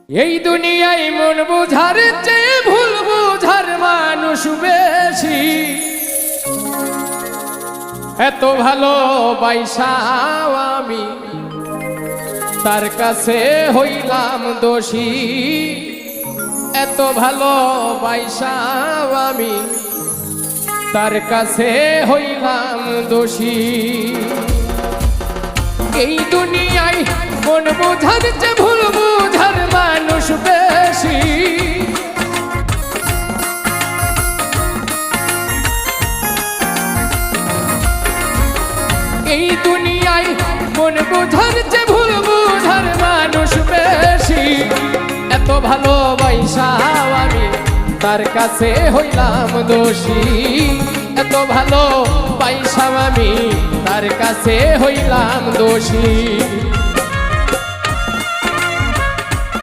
এই দুনিয়ায় মন বুঝার চেয়ে ভুল বুঝার মানুষ বেশি। এত ভালোবাসাও আমি তার কাছে হইলাম দোষী। এত ভালোবাসাও আমি তার কাছে হইলাম দোষী। এই দুনিয়ায় মন বুঝার চেয়ে ভুল বুঝার মানুষ বেশি। এই দুনিয়ায় মন বুঝার চেয়ে ভুল বুঝার মানুষ বেশি। এত ভালোবাসাও আমি তার কাছে হইলাম দোষী। এত ভালোবাসাও আমি তার কাছে হইলাম দোষী।